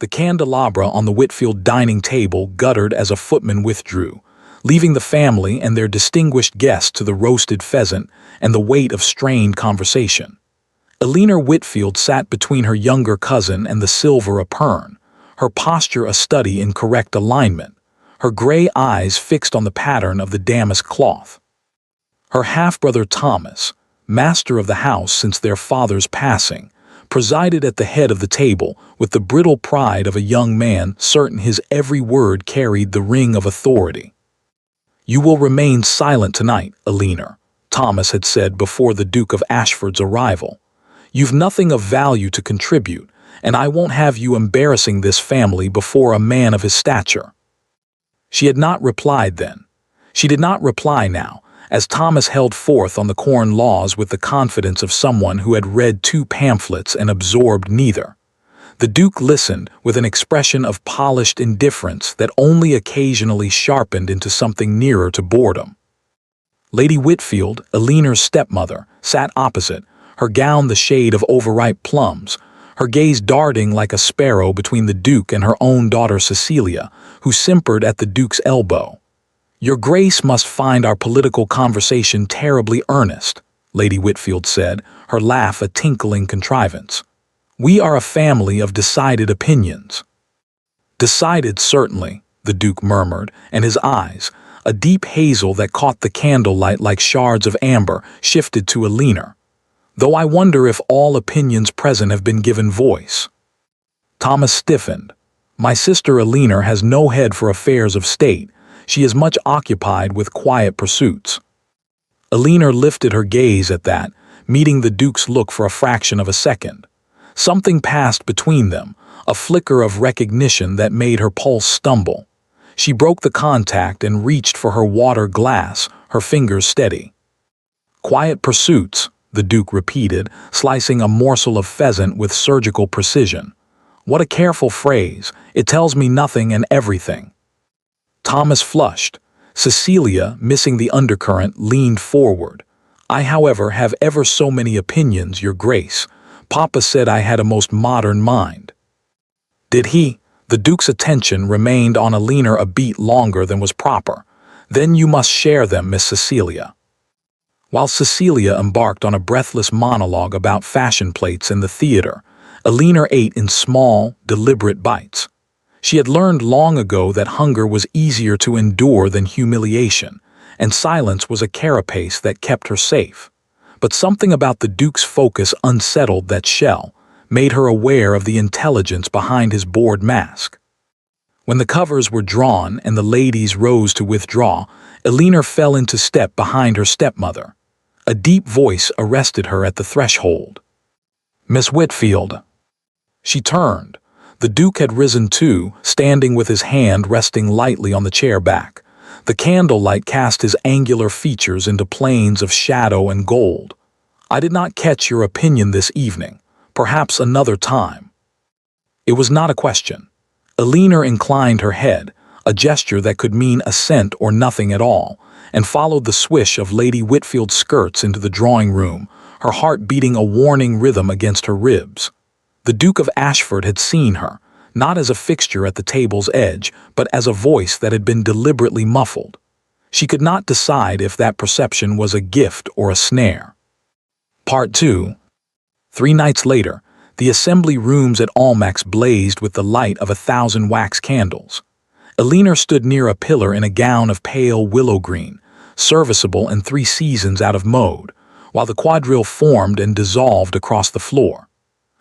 The candelabra on the Whitfield dining table guttered as a footman withdrew, leaving the family and their distinguished guests to the roasted pheasant and the weight of strained conversation. Eleanor Whitfield sat between her younger cousin and the silver apern, her posture a study in correct alignment, her gray eyes fixed on the pattern of the damask cloth. Her half-brother Thomas, master of the house since their father's passing, presided at the head of the table with the brittle pride of a young man certain his every word carried the ring of authority. "You will remain silent tonight, Eleanor," Thomas had said before the Duke of Ashford's arrival. "You've nothing of value to contribute, and I won't have you embarrassing this family before a man of his stature." She had not replied then. She did not reply now, as Thomas held forth on the Corn Laws with the confidence of someone who had read 2 pamphlets and absorbed neither. The Duke listened with an expression of polished indifference that only occasionally sharpened into something nearer to boredom. Lady Whitfield, Eleanor's stepmother, sat opposite, her gown the shade of overripe plums, her gaze darting like a sparrow between the Duke and her own daughter Cecilia, who simpered at the Duke's elbow. "Your Grace must find our political conversation terribly earnest," Lady Whitfield said, her laugh a tinkling contrivance. "We are a family of decided opinions." "Decided, certainly," the Duke murmured, and his eyes, a deep hazel that caught the candlelight like shards of amber, shifted to Eleanor. "Though I wonder if all opinions present have been given voice." Thomas stiffened. "My sister Eleanor has no head for affairs of state. She is much occupied with quiet pursuits." Eleanor lifted her gaze at that, meeting the Duke's look for a fraction of a second. Something passed between them, a flicker of recognition that made her pulse stumble. She broke the contact and reached for her water glass, her fingers steady. "Quiet pursuits," the Duke repeated, slicing a morsel of pheasant with surgical precision. "What a careful phrase. It tells me nothing and everything." Thomas flushed. Cecilia, missing the undercurrent, leaned forward. "I, however, have ever so many opinions, Your Grace. Papa said I had a most modern mind." "Did he?" The Duke's attention remained on Eleanor a beat longer than was proper. "Then you must share them, Miss Cecilia." While Cecilia embarked on a breathless monologue about fashion plates in the theater, Eleanor ate in small, deliberate bites. She had learned long ago that hunger was easier to endure than humiliation, and silence was a carapace that kept her safe. But something about the Duke's focus unsettled that shell, made her aware of the intelligence behind his bored mask. When the covers were drawn and the ladies rose to withdraw, Eleanor fell into step behind her stepmother. A deep voice arrested her at the threshold. "Miss Whitfield." She turned. The Duke had risen too, standing with his hand resting lightly on the chair back. The candlelight cast his angular features into planes of shadow and gold. "I did not catch your opinion this evening. Perhaps another time." It was not a question. Eleanor inclined her head, a gesture that could mean assent or nothing at all, and followed the swish of Lady Whitfield's skirts into the drawing room, her heart beating a warning rhythm against her ribs. The Duke of Ashford had seen her, not as a fixture at the table's edge, but as a voice that had been deliberately muffled. She could not decide if that perception was a gift or a snare. Part 2. 3 nights later, the assembly rooms at Almack's blazed with the light of 1,000 wax candles. Eleanor stood near a pillar in a gown of pale willow green, serviceable and 3 seasons out of mode, while the quadrille formed and dissolved across the floor.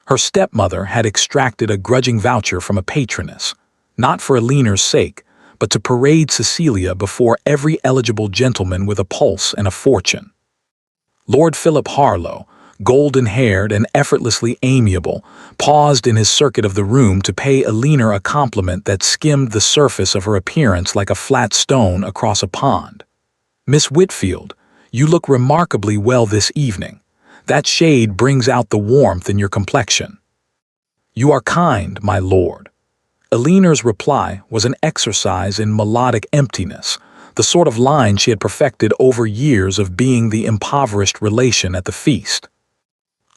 Her stepmother had extracted a grudging voucher from a patroness, not for Eleanor's sake, but to parade Cecilia before every eligible gentleman with a pulse and a fortune. Lord Philip Harlow, golden-haired and effortlessly amiable, paused in his circuit of the room to pay Eleanor a compliment that skimmed the surface of her appearance like a flat stone across a pond. "Miss Whitfield, you look remarkably well this evening. That shade brings out the warmth in your complexion." "You are kind, my lord." Eleanor's reply was an exercise in melodic emptiness, the sort of line she had perfected over years of being the impoverished relation at the feast.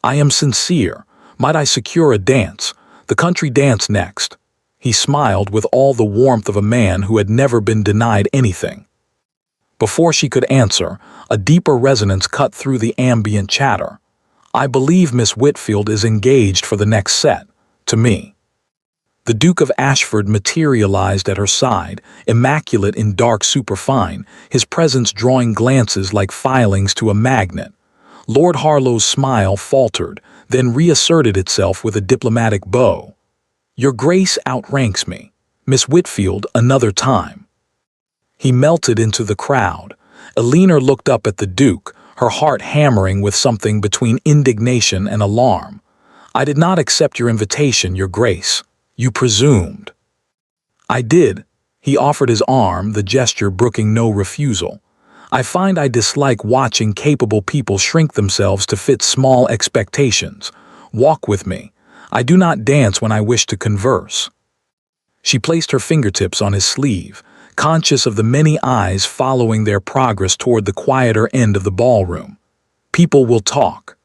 "I am sincere. Might I secure a dance? The country dance next." He smiled with all the warmth of a man who had never been denied anything. Before she could answer, a deeper resonance cut through the ambient chatter. "I believe Miss Whitfield is engaged for the next set, to me." The Duke of Ashford materialized at her side, immaculate in dark superfine, his presence drawing glances like filings to a magnet. Lord Harlow's smile faltered, then reasserted itself with a diplomatic bow. "Your Grace outranks me. Miss Whitfield, another time." He melted into the crowd. Eleanor looked up at the Duke, her heart hammering with something between indignation and alarm. "I did not accept your invitation, Your Grace. You presumed." "I did." He offered his arm, the gesture brooking no refusal. "I find I dislike watching capable people shrink themselves to fit small expectations. Walk with me. I do not dance when I wish to converse." She placed her fingertips on his sleeve, conscious of the many eyes following their progress toward the quieter end of the ballroom. "People will talk.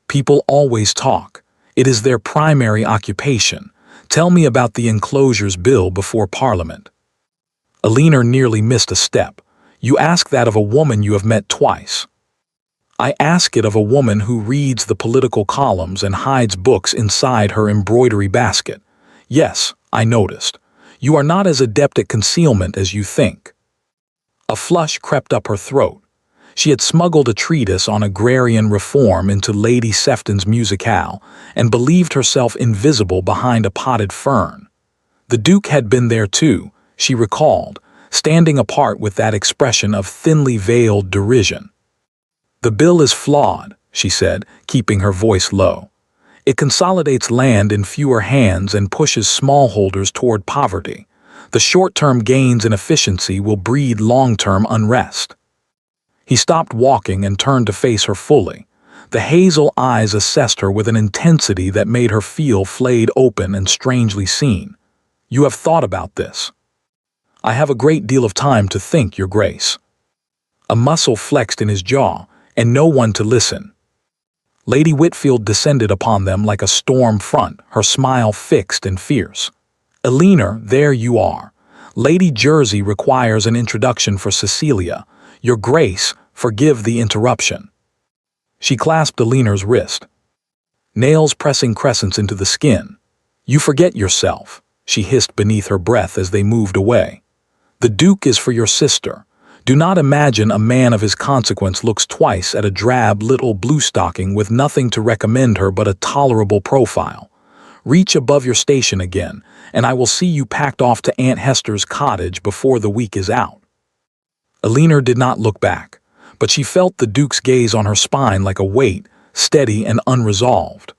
People always talk. It is their primary occupation. Tell me about the enclosures bill before Parliament." Eleanor nearly missed a step. "You ask that of a woman you have met twice." "I ask it of a woman who reads the political columns and hides books inside her embroidery basket. Yes, I noticed. You are not as adept at concealment as you think." A flush crept up her throat. She had smuggled a treatise on agrarian reform into Lady Sefton's musicale and believed herself invisible behind a potted fern. The Duke had been there too, she recalled, standing apart with that expression of thinly veiled derision. "The bill is flawed," she said, keeping her voice low. "It consolidates land in fewer hands and pushes smallholders toward poverty. The short-term gains in efficiency will breed long-term unrest." He stopped walking and turned to face her fully. The hazel eyes assessed her with an intensity that made her feel flayed open and strangely seen. "You have thought about this." "I have a great deal of time to think, Your Grace." A muscle flexed in his jaw, and no one to listen. Lady Whitfield descended upon them like a storm front, her smile fixed and fierce. "Eleanor, there you are. Lady Jersey requires an introduction for Cecilia. Your Grace, forgive the interruption." She clasped Eleanor's wrist, nails pressing crescents into the skin. "You forget yourself," she hissed beneath her breath as they moved away. "The Duke is for your sister. Do not imagine a man of his consequence looks twice at a drab little bluestocking with nothing to recommend her but a tolerable profile. Reach above your station again, and I will see you packed off to Aunt Hester's cottage before the week is out." Eleanor did not look back, but she felt the Duke's gaze on her spine like a weight, steady and unresolved.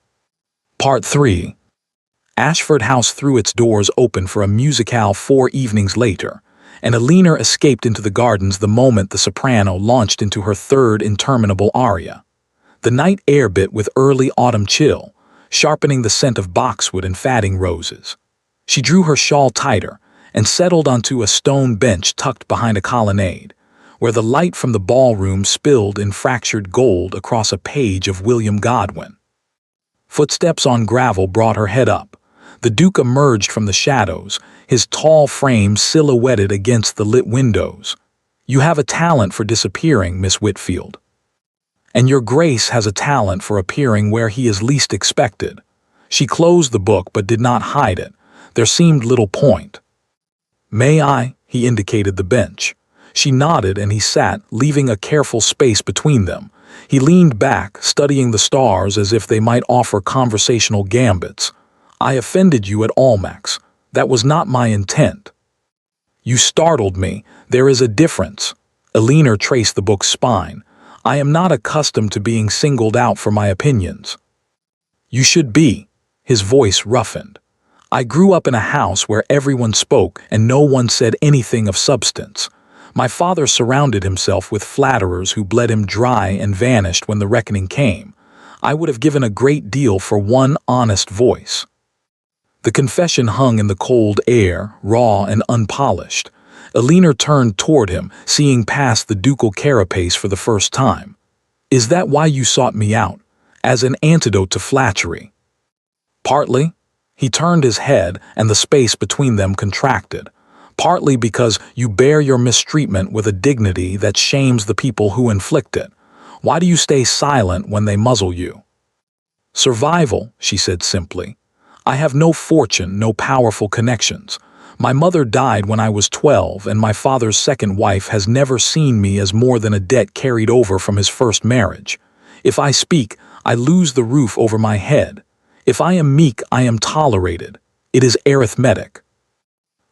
Part 3. Ashford House threw its doors open for a musicale 4 evenings later, and Eleanor escaped into the gardens the moment the soprano launched into her third interminable aria. The night air bit with early autumn chill, sharpening the scent of boxwood and fatting roses. She drew her shawl tighter and settled onto a stone bench tucked behind a colonnade, where the light from the ballroom spilled in fractured gold across a page of William Godwin. Footsteps on gravel brought her head up. The Duke emerged from the shadows, his tall frame silhouetted against the lit windows. "You have a talent for disappearing, Miss Whitfield. And your Grace has a talent for appearing where he is least expected." She closed the book but did not hide it. There seemed little point. "May I?" He indicated the bench. She nodded and he sat, leaving a careful space between them. He leaned back, studying the stars as if they might offer conversational gambits. "I offended you at Almack's. That was not my intent." "You startled me. There is a difference." Eleanor traced the book's spine. "I am not accustomed to being singled out for my opinions." "You should be." His voice roughened. "I grew up in a house where everyone spoke and no one said anything of substance. My father surrounded himself with flatterers who bled him dry and vanished when the reckoning came. I would have given a great deal for one honest voice." The confession hung in the cold air, raw and unpolished. Eleanor turned toward him, seeing past the ducal carapace for the first time. "Is that why you sought me out? As an antidote to flattery?" "Partly." He turned his head, and the space between them contracted, partly because you bear your mistreatment with a dignity that shames the people who inflict it. Why do you stay silent when they muzzle you? Survival, she said simply. I have no fortune, no powerful connections. My mother died when I was 12, and my father's second wife has never seen me as more than a debt carried over from his first marriage. If I speak, I lose the roof over my head. If I am meek, I am tolerated. It is arithmetic.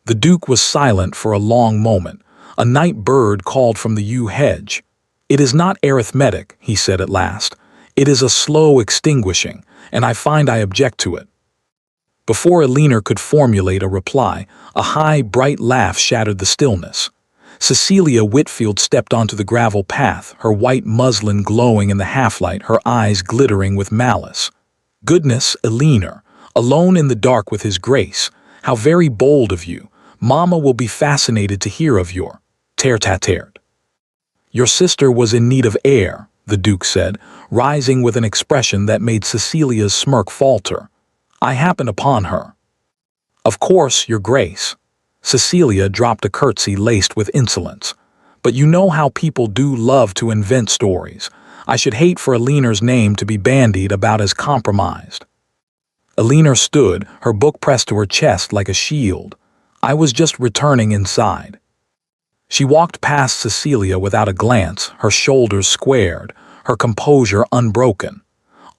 The Duke was silent for a long moment. A night bird called from the yew hedge. It is not arithmetic, he said at last. It is a slow extinguishing, and I find I object to it. Before Elena could formulate a reply, a high, bright laugh shattered the stillness. Cecilia Whitfield stepped onto the gravel path, her white muslin glowing in the half-light, her eyes glittering with malice. Goodness, Elena, alone in the dark with his grace, how very bold of you. Mamma will be fascinated to hear of your tête-à-tête. Your sister was in need of air, the Duke said, rising with an expression that made Cecilia's smirk falter. I happened upon her. Of course, your grace. Cecilia dropped a curtsy laced with insolence. But you know how people do love to invent stories. I should hate for Eleanor's name to be bandied about as compromised. Elena stood, her book pressed to her chest like a shield. I was just returning inside. She walked past Cecilia without a glance, her shoulders squared, her composure unbroken.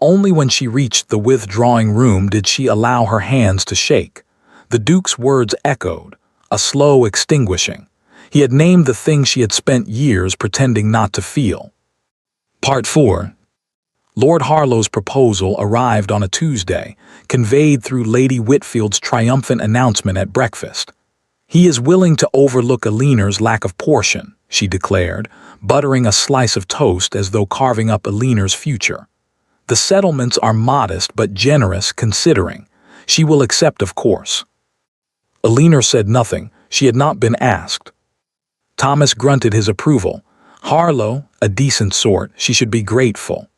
Only when she reached the withdrawing room did she allow her hands to shake. The Duke's words echoed, a slow extinguishing. He had named the thing she had spent years pretending not to feel. Part 4. Lord Harlow's proposal arrived on a Tuesday, conveyed through Lady Whitfield's triumphant announcement at breakfast. He is willing to overlook Eleanor's lack of portion, she declared, buttering a slice of toast as though carving up Eleanor's future. The settlements are modest but generous considering. She will accept, of course. Elena said nothing. She had not been asked. Thomas grunted his approval. Harlow, a decent sort, she should be grateful.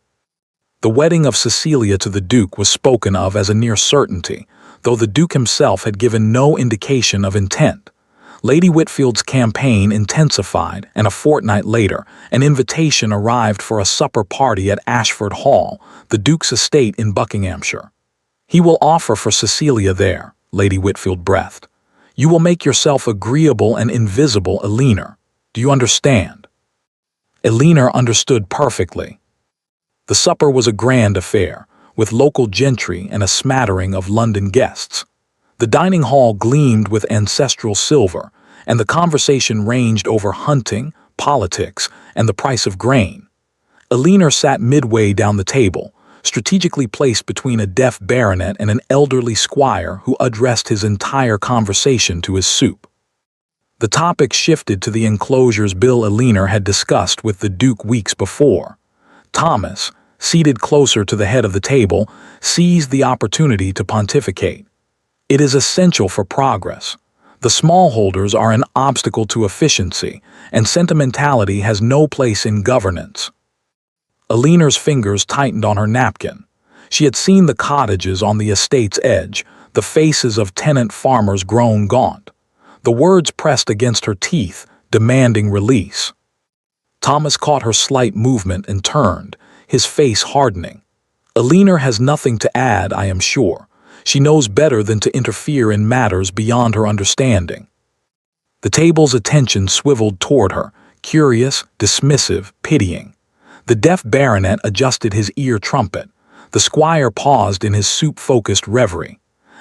The wedding of Cecilia to the Duke was spoken of as a near certainty, though the Duke himself had given no indication of intent. Lady Whitfield's campaign intensified, and a fortnight later, an invitation arrived for a supper party at Ashford Hall, the Duke's estate in Buckinghamshire. He will offer for Cecilia there, Lady Whitfield breathed. You will make yourself agreeable and invisible, Elena. Do you understand? Elena understood perfectly. The supper was a grand affair, with local gentry and a smattering of London guests. The dining hall gleamed with ancestral silver, and the conversation ranged over hunting, politics, and the price of grain. Elena sat midway down the table, strategically placed between a deaf baronet and an elderly squire who addressed his entire conversation to his soup. The topic shifted to the enclosures Bill Elena had discussed with the Duke weeks before. Thomas, seated closer to the head of the table, seized the opportunity to pontificate. It is essential for progress. The smallholders are an obstacle to efficiency, and sentimentality has no place in governance. Elena's fingers tightened on her napkin. She had seen the cottages on the estate's edge, the faces of tenant farmers grown gaunt. The words pressed against her teeth, demanding release. Thomas caught her slight movement and turned, his face hardening. Elena has nothing to add, I am sure. She knows better than to interfere in matters beyond her understanding. The table's attention swiveled toward her, curious, dismissive, pitying. The deaf baronet adjusted his ear trumpet. The squire paused in his soup-focused reverie.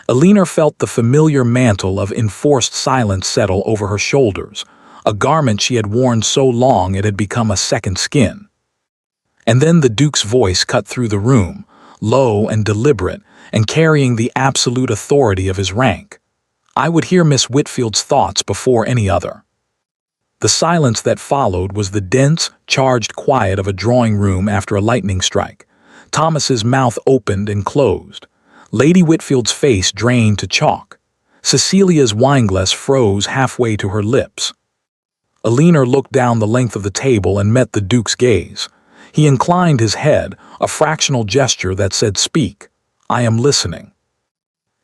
Elena felt the familiar mantle of enforced silence settle over her shoulders, a garment she had worn so long it had become a second skin. And then the Duke's voice cut through the room, low and deliberate, and carrying the absolute authority of his rank. I would hear Miss Whitfield's thoughts before any other. The silence that followed was the dense, charged quiet of a drawing room after a lightning strike. Thomas's mouth opened and closed. Lady Whitfield's face drained to chalk. Cecilia's wineglass froze halfway to her lips. Elena looked down the length of the table and met the Duke's gaze. He inclined his head, a fractional gesture that said, "Speak. I am listening."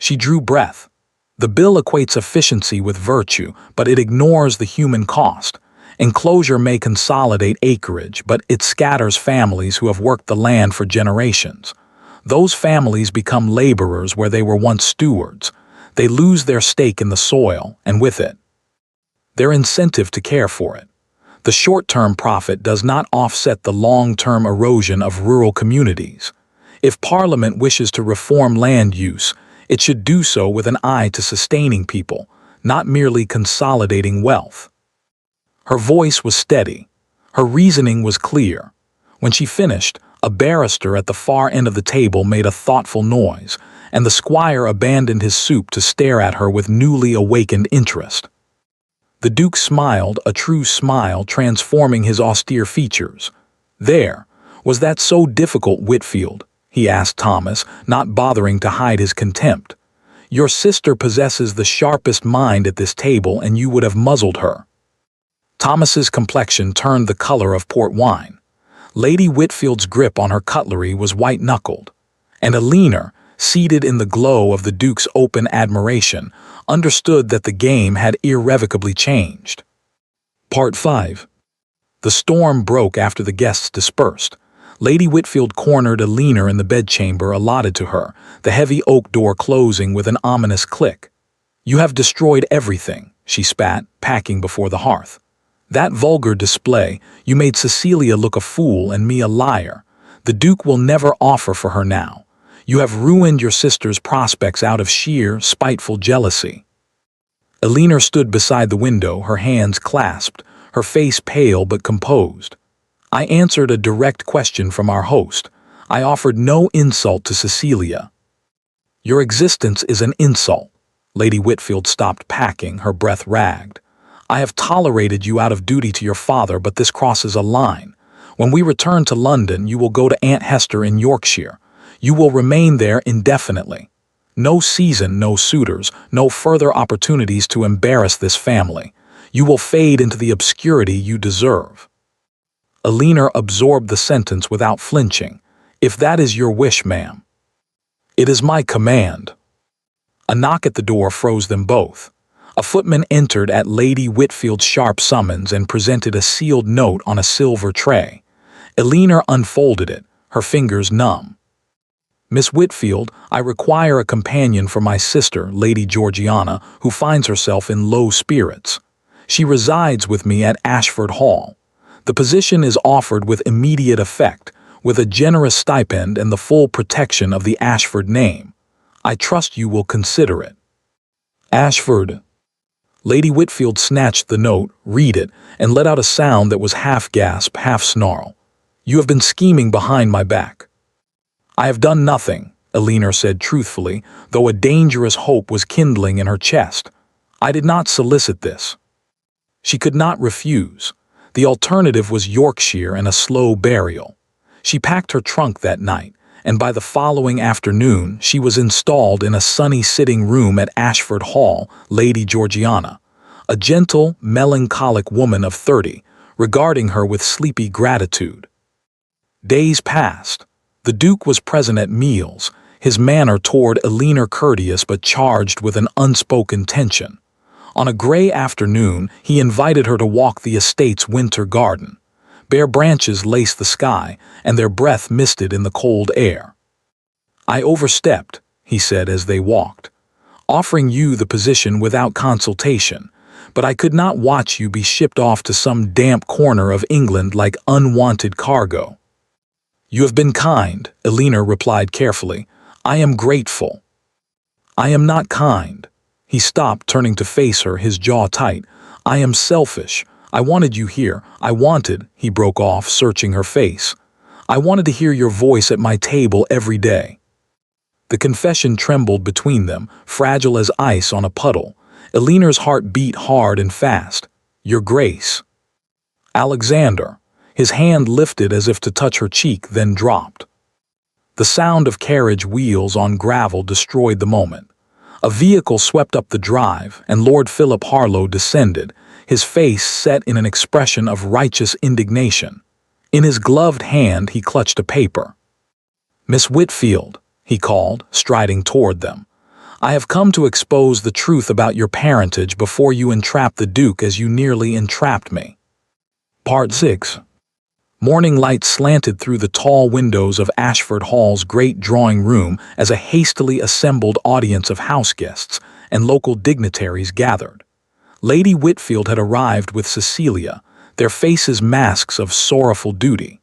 She drew breath. The bill equates efficiency with virtue, but it ignores the human cost. Enclosure may consolidate acreage, but it scatters families who have worked the land for generations. Those families become laborers where they were once stewards. They lose their stake in the soil, and with it, their incentive to care for it. The short-term profit does not offset the long-term erosion of rural communities. If Parliament wishes to reform land use, it should do so with an eye to sustaining people, not merely consolidating wealth. Her voice was steady. Her reasoning was clear. When she finished, a barrister at the far end of the table made a thoughtful noise, and the squire abandoned his soup to stare at her with newly awakened interest. The Duke smiled, a true smile transforming his austere features. "There, was that so difficult, Whitfield?" he asked Thomas, not bothering to hide his contempt. "Your sister possesses the sharpest mind at this table, and you would have muzzled her." Thomas's complexion turned the color of port wine. Lady Whitfield's grip on her cutlery was white-knuckled, and Alina, seated in the glow of the Duke's open admiration, understood that the game had irrevocably changed. Part 5. The storm broke after the guests dispersed. Lady Whitfield cornered Alina in the bedchamber allotted to her, the heavy oak door closing with an ominous click. "You have destroyed everything," she spat, packing before the hearth. "That vulgar display, you made Cecilia look a fool and me a liar. The Duke will never offer for her now. You have ruined your sister's prospects out of sheer, spiteful jealousy." Alina stood beside the window, her hands clasped, her face pale but composed. "I answered a direct question from our host. I offered no insult to Cecilia." "Your existence is an insult." Lady Whitfield stopped packing, her breath ragged. "I have tolerated you out of duty to your father, but this crosses a line. When we return to London, you will go to Aunt Hester in Yorkshire. You will remain there indefinitely. No season, no suitors, no further opportunities to embarrass this family. You will fade into the obscurity you deserve." Alina absorbed the sentence without flinching. "If that is your wish, ma'am." "It is my command." A knock at the door froze them both. A footman entered at Lady Whitfield's sharp summons and presented a sealed note on a silver tray. Alina unfolded it, her fingers numb. "Miss Whitfield, I require a companion for my sister, Lady Georgiana, who finds herself in low spirits. She resides with me at Ashford Hall. The position is offered with immediate effect, with a generous stipend and the full protection of the Ashford name. I trust you will consider it." "Ashford." Lady Whitfield snatched the note, read it, and let out a sound that was half gasp, half snarl. "You have been scheming behind my back." "I have done nothing," Alina said truthfully, though a dangerous hope was kindling in her chest. "I did not solicit this." She could not refuse. The alternative was Yorkshire and a slow burial. She packed her trunk that night, and by the following afternoon she was installed in a sunny sitting room at Ashford Hall, Lady Georgiana, a gentle, melancholic woman of 30, regarding her with sleepy gratitude. Days passed. The Duke was present at meals, his manner toward Alina courteous but charged with an unspoken tension. On a gray afternoon, he invited her to walk the estate's winter garden. Bare branches laced the sky, and their breath misted in the cold air. "I overstepped," he said as they walked, "offering you the position without consultation, but I could not watch you be shipped off to some damp corner of England like unwanted cargo." "You have been kind," Alina replied carefully. "I am grateful." "I am not kind." He stopped, turning to face her, his jaw tight. "I am selfish. I wanted you here. I wanted," he broke off, searching her face. "I wanted to hear your voice at my table every day." The confession trembled between them, fragile as ice on a puddle. Alina's heart beat hard and fast. "Your Grace." "Alexander." His hand lifted as if to touch her cheek, then dropped. The sound of carriage wheels on gravel destroyed the moment. A vehicle swept up the drive, and Lord Philip Harlow descended, his face set in an expression of righteous indignation. In his gloved hand he clutched a paper. "Miss Whitfield," he called, striding toward them. I have come to expose the truth about your parentage before you entrap the Duke as you nearly entrapped me. Part 6. Morning light slanted through the tall windows of Ashford Hall's great drawing room as a hastily assembled audience of house guests and local dignitaries gathered. Lady Whitfield had arrived with Cecilia, their faces masks of sorrowful duty.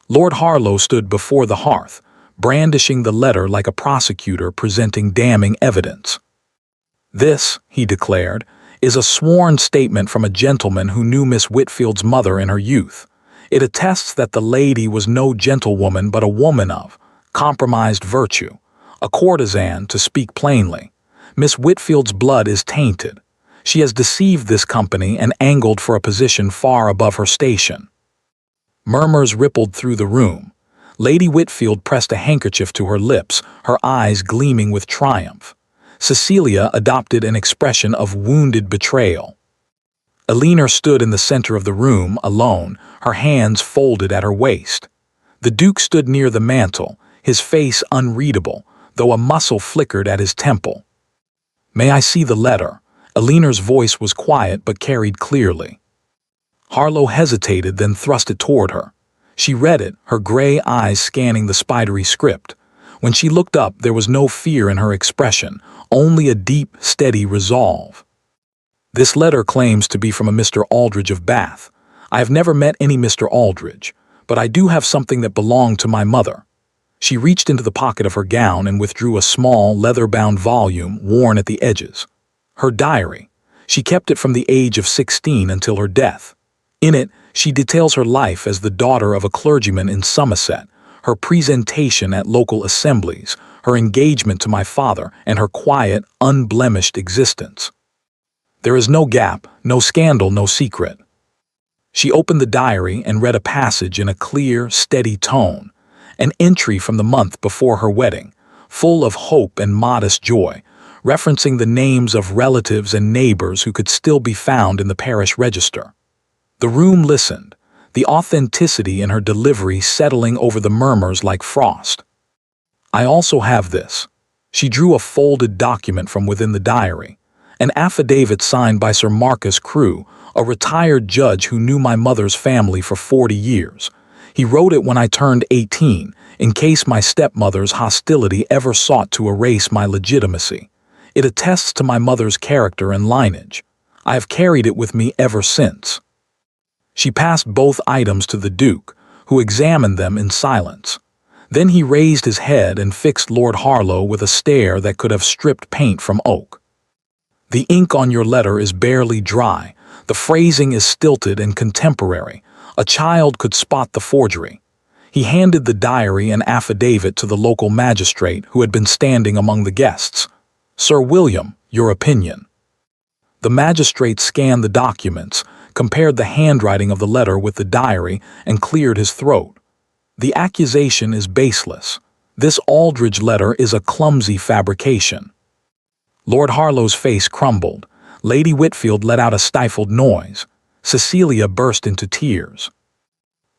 Lord Harlow stood before the hearth, brandishing the letter like a prosecutor presenting damning evidence. "This," he declared, "is a sworn statement from a gentleman who knew Miss Whitfield's mother in her youth. It attests that the lady was no gentlewoman but a woman of compromised virtue, a courtesan, to speak plainly. Miss Whitfield's blood is tainted. She has deceived this company and angled for a position far above her station." Murmurs rippled through the room. Lady Whitfield pressed a handkerchief to her lips, her eyes gleaming with triumph. Cecilia adopted an expression of wounded betrayal. Eleanor stood in the center of the room, alone, her hands folded at her waist. The Duke stood near the mantel, his face unreadable, though a muscle flickered at his temple. "May I see the letter?" Eleanor's voice was quiet but carried clearly. Harlow hesitated, then thrust it toward her. She read it, her gray eyes scanning the spidery script. When she looked up, there was no fear in her expression, only a deep, steady resolve. "This letter claims to be from a Mr. Aldridge of Bath. I have never met any Mr. Aldridge, but I do have something that belonged to my mother." She reached into the pocket of her gown and withdrew a small, leather-bound volume worn at the edges. Her diary. She kept it from the age of 16 until her death. In it, she details her life as the daughter of a clergyman in Somerset, her presentation at local assemblies, her engagement to my father, and her quiet, unblemished existence. There is no gap, no scandal, no secret. She opened the diary and read a passage in a clear, steady tone, an entry from the month before her wedding, full of hope and modest joy, referencing the names of relatives and neighbors who could still be found in the parish register. The room listened, the authenticity in her delivery settling over the murmurs like frost. "I also have this." She drew a folded document from within the diary, an affidavit signed by Sir Marcus Crewe, a retired judge who knew my mother's family for 40 years. He wrote it when I turned 18, in case my stepmother's hostility ever sought to erase my legitimacy. It attests to my mother's character and lineage. I have carried it with me ever since. She passed both items to the Duke, who examined them in silence. Then he raised his head and fixed Lord Harlow with a stare that could have stripped paint from oak. "The ink on your letter is barely dry. The phrasing is stilted and contemporary. A child could spot the forgery." He handed the diary and affidavit to the local magistrate who had been standing among the guests. "Sir William, your opinion." The magistrate scanned the documents, compared the handwriting of the letter with the diary, and cleared his throat. "The accusation is baseless. This Aldridge letter is a clumsy fabrication." Lord Harlow's face crumbled. Lady Whitfield let out a stifled noise. Cecilia burst into tears.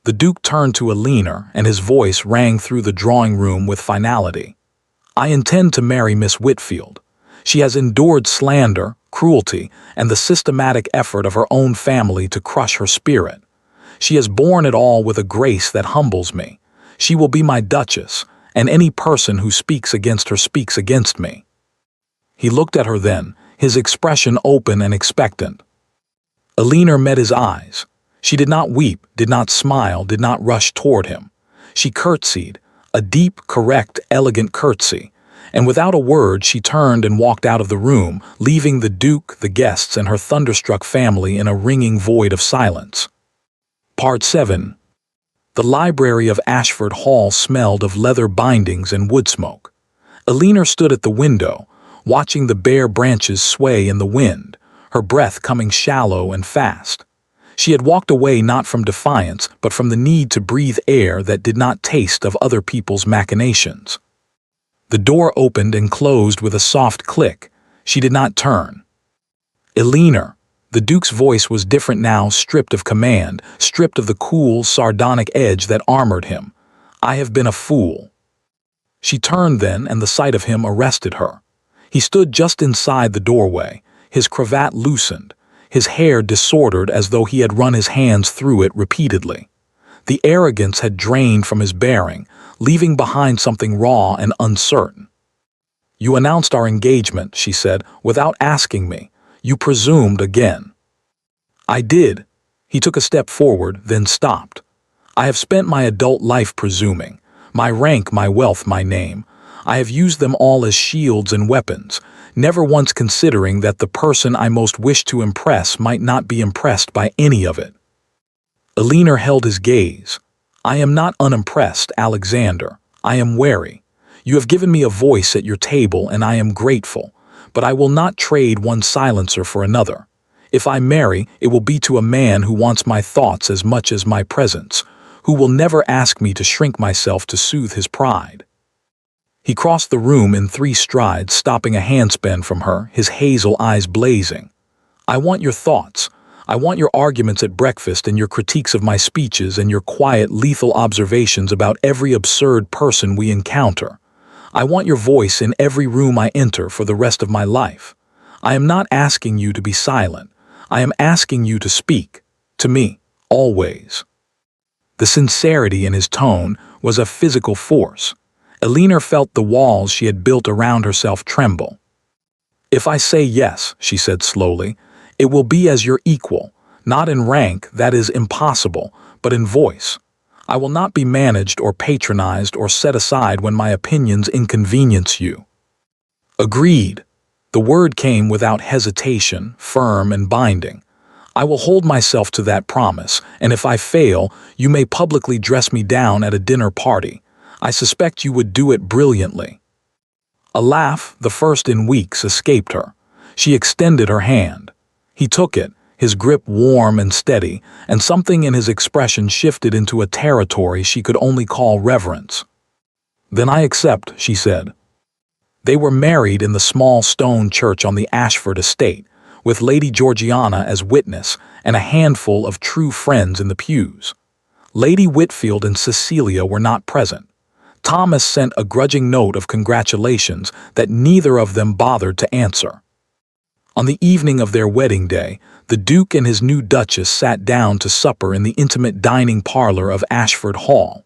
The Duke turned to Eleanor, and his voice rang through the drawing room with finality. "I intend to marry Miss Whitfield. She has endured slander, cruelty, and the systematic effort of her own family to crush her spirit. She has borne it all with a grace that humbles me. She will be my Duchess, and any person who speaks against her speaks against me." He looked at her then, his expression open and expectant. Eleanor met his eyes. She did not weep, did not smile, did not rush toward him. She curtsied, a deep, correct, elegant curtsy, and without a word she turned and walked out of the room, leaving the Duke, the guests, and her thunderstruck family in a ringing void of silence. Part 7. The library of Ashford Hall smelled of leather bindings and wood smoke. Eleanor stood at the window, watching the bare branches sway in the wind, her breath coming shallow and fast. She had walked away not from defiance, but from the need to breathe air that did not taste of other people's machinations. The door opened and closed with a soft click. She did not turn. "Eleanor." The Duke's voice was different now, stripped of command, stripped of the cool, sardonic edge that armored him. "I have been a fool." She turned then, and the sight of him arrested her. He stood just inside the doorway, his cravat loosened, his hair disordered as though he had run his hands through it repeatedly. The arrogance had drained from his bearing, leaving behind something raw and uncertain. "You announced our engagement," she said, "without asking me. You presumed again." "I did." He took a step forward, then stopped. "I have spent my adult life presuming. My rank, my wealth, my name. I have used them all as shields and weapons, never once considering that the person I most wished to impress might not be impressed by any of it." Aliner held his gaze. "I am not unimpressed, Alexander. I am wary. You have given me a voice at your table, and I am grateful, but I will not trade one silencer for another. If I marry, it will be to a man who wants my thoughts as much as my presence, who will never ask me to shrink myself to soothe his pride." He crossed the room in 3 strides, stopping a handspan from her, his hazel eyes blazing. "I want your thoughts. I want your arguments at breakfast and your critiques of my speeches and your quiet, lethal observations about every absurd person we encounter. I want your voice in every room I enter for the rest of my life. I am not asking you to be silent. I am asking you to speak. To me, always." The sincerity in his tone was a physical force. Aliner felt the walls she had built around herself tremble. "If I say yes," she said slowly, "it will be as your equal, not in rank, that is impossible, but in voice. I will not be managed or patronized or set aside when my opinions inconvenience you." "Agreed." The word came without hesitation, firm and binding. "I will hold myself to that promise, and if I fail, you may publicly dress me down at a dinner party. I suspect you would do it brilliantly." A laugh, the first in weeks, escaped her. She extended her hand. He took it, his grip warm and steady, and something in his expression shifted into a territory she could only call reverence. "Then I accept," she said. They were married in the small stone church on the Ashford estate, with Lady Georgiana as witness and a handful of true friends in the pews. Lady Whitfield and Cecilia were not present. Thomas sent a grudging note of congratulations that neither of them bothered to answer. On the evening of their wedding day, the Duke and his new Duchess sat down to supper in the intimate dining parlor of Ashford Hall.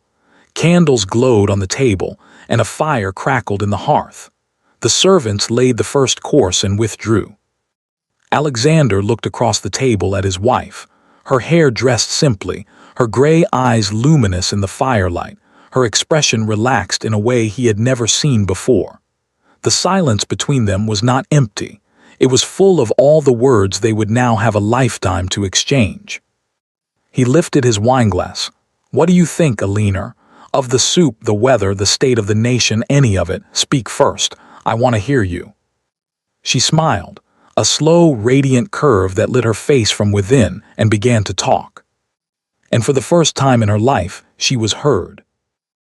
Candles glowed on the table, and a fire crackled in the hearth. The servants laid the first course and withdrew. Alexander looked across the table at his wife, her hair dressed simply, her gray eyes luminous in the firelight, her expression relaxed in a way he had never seen before. The silence between them was not empty. It was full of all the words they would now have a lifetime to exchange. He lifted his wineglass. "What do you think, Aliner? Of the soup, the weather, the state of the nation, any of it, speak first. I want to hear you." She smiled, a slow, radiant curve that lit her face from within, and began to talk. And for the first time in her life, she was heard.